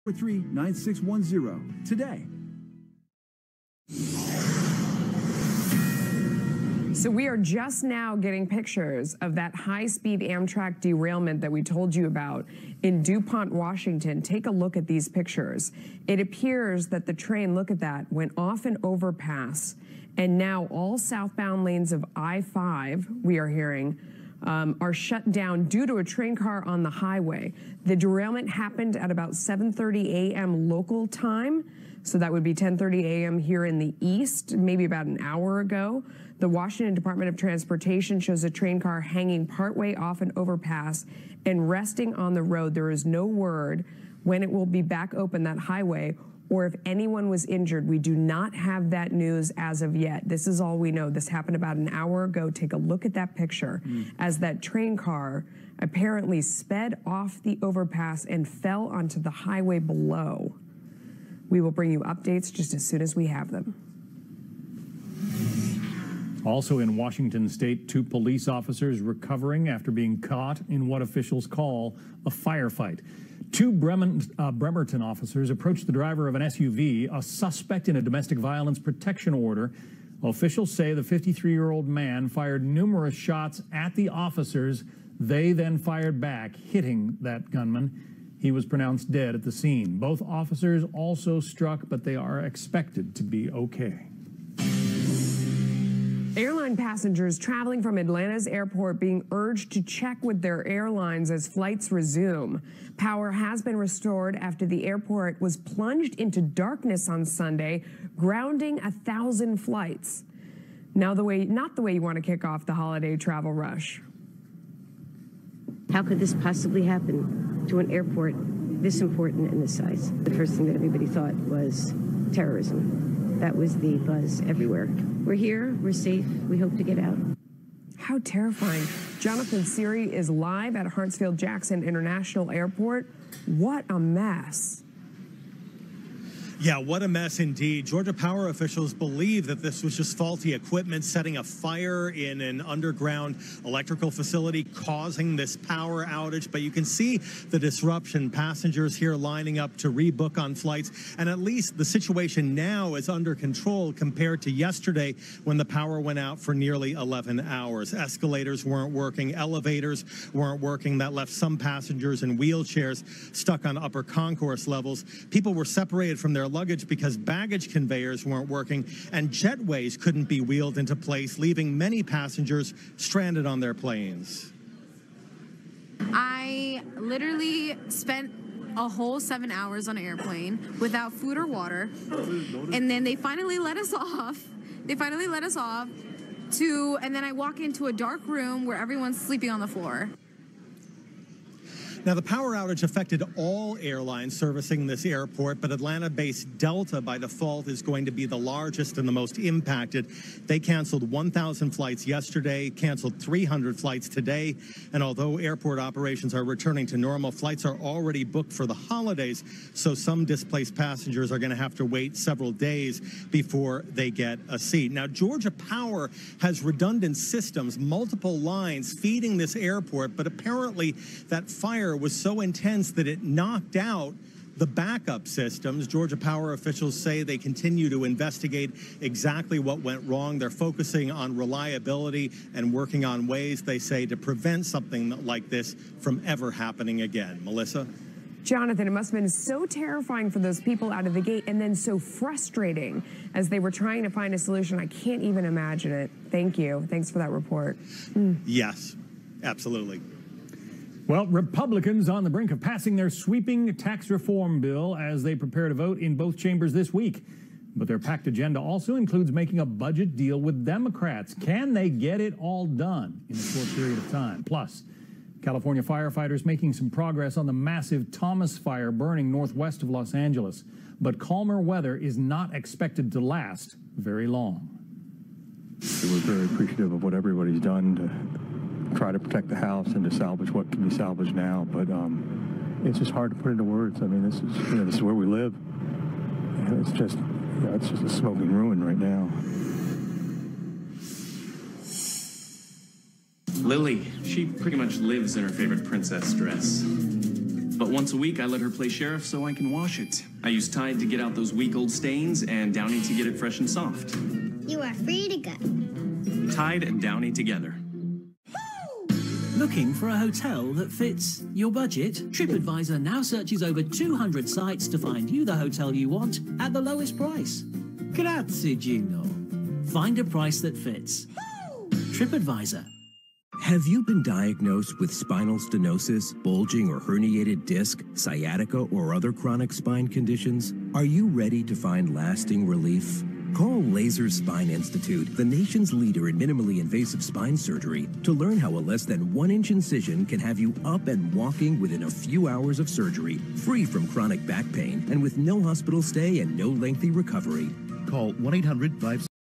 9610 today. So we are just now getting pictures of that high-speed Amtrak derailment that we told you about in DuPont, Washington. Take a look at these pictures. It appears that the train, look at that, went off an overpass, and now all southbound lanes of I-5, we are hearing, are shut down due to a train car on the highway. The derailment happened at about 7:30 a.m. local time, so that would be 10:30 a.m. here in the east, maybe about an hour ago. The Washington Department of Transportation shows a train car hanging partway off an overpass and resting on the road. There is no word when it will be back open, that highway, or if anyone was injured. We do not have that news as of yet. This is all we know. This happened about an hour ago. Take a look at that picture as that train car apparently sped off the overpass and fell onto the highway below. We will bring you updates just as soon as we have them. Also in Washington state, 2 police officers recovering after being caught in what officials call a firefight. 2 Bremerton officers approached the driver of an SUV, a suspect in a domestic violence protection order. Officials say the 53-year-old man fired numerous shots at the officers. They then fired back, hitting that gunman. He was pronounced dead at the scene. Both officers also struck, but they are expected to be okay. Airline passengers traveling from Atlanta's airport being urged to check with their airlines as flights resume. Power has been restored after the airport was plunged into darkness on Sunday, grounding 1,000 flights. Now, not the way you want to kick off the holiday travel rush. How could this possibly happen to an airport this important and this size? The first thing that everybody thought was terrorism. That was the buzz everywhere. We're here, we're safe, we hope to get out. How terrifying. Jonathan Siri is live at Hartsfield-Jackson International Airport. What a mess. Yeah, what a mess indeed. Georgia Power officials believe that this was just faulty equipment setting a fire in an underground electrical facility, causing this power outage. But you can see the disruption. Passengers here lining up to rebook on flights. And at least the situation now is under control compared to yesterday when the power went out for nearly 11 hours. Escalators weren't working. Elevators weren't working. That left some passengers in wheelchairs stuck on upper concourse levels. People were separated from their luggage because baggage conveyors weren't working and jetways couldn't be wheeled into place, leaving many passengers stranded on their planes. I literally spent a whole 7 hours on an airplane without food or water, and then they finally let us off. And then I walk into a dark room where everyone's sleeping on the floor. Now, the power outage affected all airlines servicing this airport, but Atlanta-based Delta, by default, is going to be the largest and the most impacted. They canceled 1,000 flights yesterday, canceled 300 flights today, and although airport operations are returning to normal, flights are already booked for the holidays, so some displaced passengers are going to have to wait several days before they get a seat. Now, Georgia Power has redundant systems, multiple lines feeding this airport, but apparently that fire was so intense that it knocked out the backup systems. Georgia Power officials say they continue to investigate exactly what went wrong. They're focusing on reliability and working on ways, they say, to prevent something like this from ever happening again. Melissa? Jonathan, it must have been so terrifying for those people out of the gate and then so frustrating as they were trying to find a solution. I can't even imagine it. Thank you. Thanks for that report. Yes, absolutely. Well, Republicans on the brink of passing their sweeping tax reform bill as they prepare to vote in both chambers this week. But their packed agenda also includes making a budget deal with Democrats. Can they get it all done in a short period of time? Plus, California firefighters making some progress on the massive Thomas fire burning northwest of Los Angeles. But calmer weather is not expected to last very long. We're very appreciative of what everybody's done to try to protect the house and to salvage what can be salvaged now, but it's just hard to put into words. I mean, this is where we live, and it's just a smoking ruin right now. Lily, she pretty much lives in her favorite princess dress. But once a week, I let her play sheriff so I can wash it. I use Tide to get out those week old stains and Downy to get it fresh and soft. You are free to go. Tide and Downy together. Looking for a hotel that fits your budget? TripAdvisor now searches over 200 sites to find you the hotel you want at the lowest price. Grazie, Gino. Find a price that fits. TripAdvisor. Have you been diagnosed with spinal stenosis, bulging or herniated disc, sciatica, or other chronic spine conditions? Are you ready to find lasting relief? Call Laser Spine Institute, the nation's leader in minimally invasive spine surgery, to learn how a less than 1-inch incision can have you up and walking within a few hours of surgery, free from chronic back pain, and with no hospital stay and no lengthy recovery. Call 1-800-5